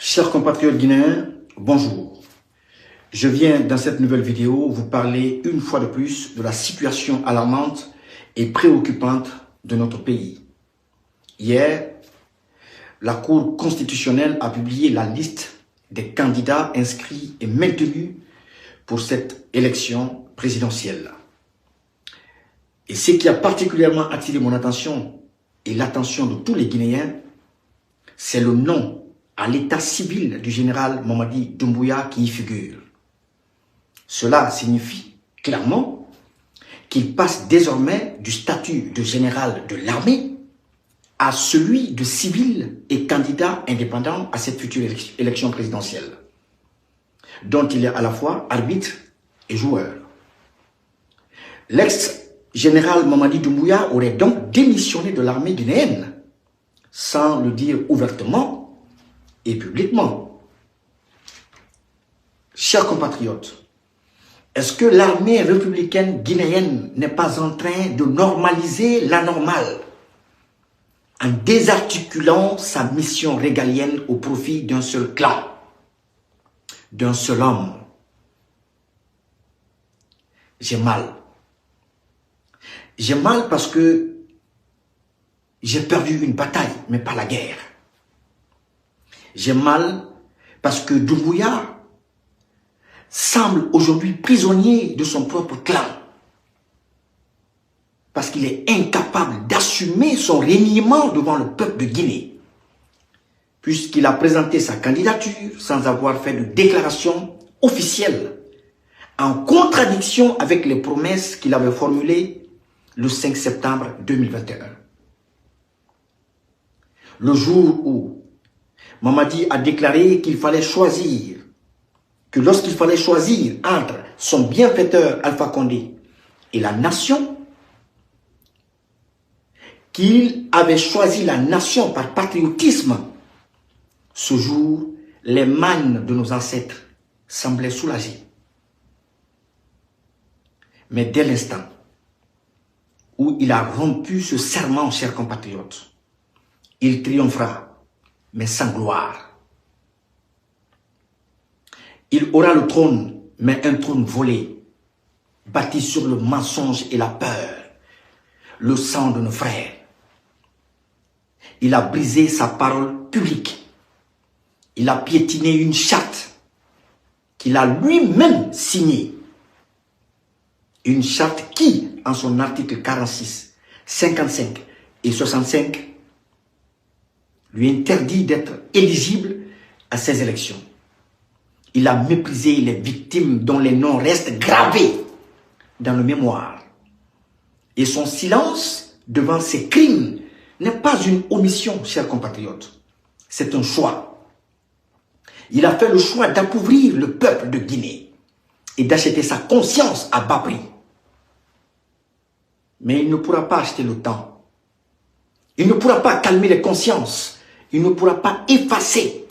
Chers compatriotes guinéens, bonjour. Je viens dans cette nouvelle vidéo vous parler une fois de plus de la situation alarmante et préoccupante de notre pays. Hier, la Cour constitutionnelle a publié la liste des candidats inscrits et maintenus pour cette élection présidentielle. Et ce qui a particulièrement attiré mon attention et l'attention de tous les Guinéens, c'est le nom à l'état civil du général Mamadi Doumbouya qui y figure. Cela signifie clairement qu'il passe désormais du statut de général de l'armée à celui de civil et candidat indépendant à cette future élection présidentielle, dont il est à la fois arbitre et joueur. L'ex-général Mamadi Doumbouya aurait donc démissionné de l'armée guinéenne, sans le dire ouvertement et publiquement. Chers compatriotes, est-ce que l'armée républicaine guinéenne n'est pas en train de normaliser l'anormal en désarticulant sa mission régalienne au profit d'un seul clan, d'un seul homme? J'ai mal. J'ai mal parce que j'ai perdu une bataille, mais pas la guerre. J'ai mal parce que Doumbouya semble aujourd'hui prisonnier de son propre clan. Parce qu'il est incapable d'assumer son reniement devant le peuple de Guinée. Puisqu'il a présenté sa candidature sans avoir fait de déclaration officielle, en contradiction avec les promesses qu'il avait formulées le 5 septembre 2021. Le jour où Mamadi a déclaré qu'il fallait choisir, que lorsqu'il fallait choisir entre son bienfaiteur Alpha Condé et la nation, qu'il avait choisi la nation par patriotisme, ce jour, les mânes de nos ancêtres semblaient soulagés. Mais dès l'instant où il a rompu ce serment, chers compatriotes, il triomphera, mais sans gloire. Il aura le trône, mais un trône volé, bâti sur le mensonge et la peur, le sang de nos frères. Il a brisé sa parole publique. Il a piétiné une charte qu'il a lui-même signée. Une charte qui, en son article 46, 55 et 65, lui interdit d'être éligible à ces élections. Il a méprisé les victimes dont les noms restent gravés dans le mémoire. Et son silence devant ces crimes n'est pas une omission, chers compatriotes. C'est un choix. Il a fait le choix d'appauvrir le peuple de Guinée et d'acheter sa conscience à bas prix. Mais il ne pourra pas acheter le temps. Il ne pourra pas calmer les consciences. Il ne pourra pas effacer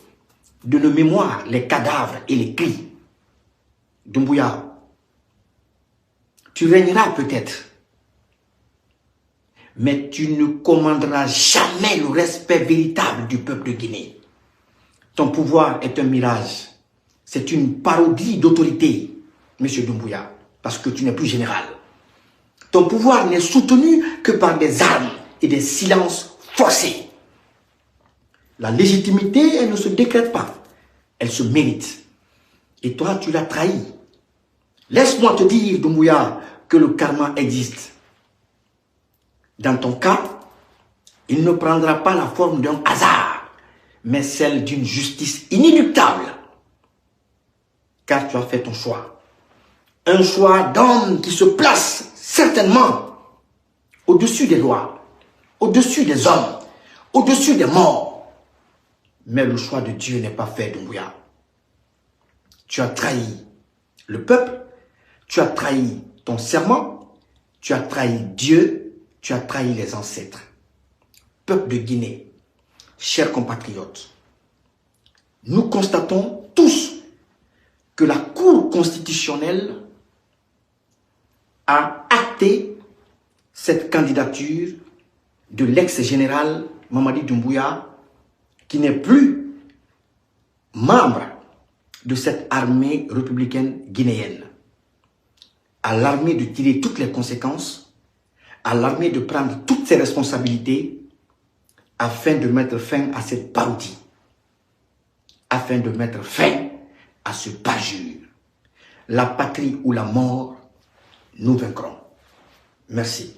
de nos mémoires les cadavres et les cris. Doumbouya, tu régneras peut-être, mais tu ne commanderas jamais le respect véritable du peuple de Guinée. Ton pouvoir est un mirage. C'est une parodie d'autorité, monsieur Doumbouya, parce que tu n'es plus général. Ton pouvoir n'est soutenu que par des armes et des silences forcés. La légitimité, elle ne se décrète pas. Elle se mérite. Et toi, tu l'as trahi. Laisse-moi te dire, Doumbouya, que le karma existe. Dans ton cas, il ne prendra pas la forme d'un hasard, mais celle d'une justice inéluctable. Car tu as fait ton choix. Un choix d'homme qui se place certainement au-dessus des lois, au-dessus des hommes, au-dessus des morts. Mais le choix de Dieu n'est pas fait, Doumbouya. Tu as trahi le peuple, tu as trahi ton serment, tu as trahi Dieu, tu as trahi les ancêtres. Peuple de Guinée, chers compatriotes, nous constatons tous que la Cour constitutionnelle a acté cette candidature de l'ex-général Mamadi Doumbouya, qui n'est plus membres de cette armée républicaine guinéenne, à l'armée de tirer toutes les conséquences, à l'armée de prendre toutes ses responsabilités afin de mettre fin à cette parodie, afin de mettre fin à ce parjure. La patrie ou la mort, nous vaincrons. Merci.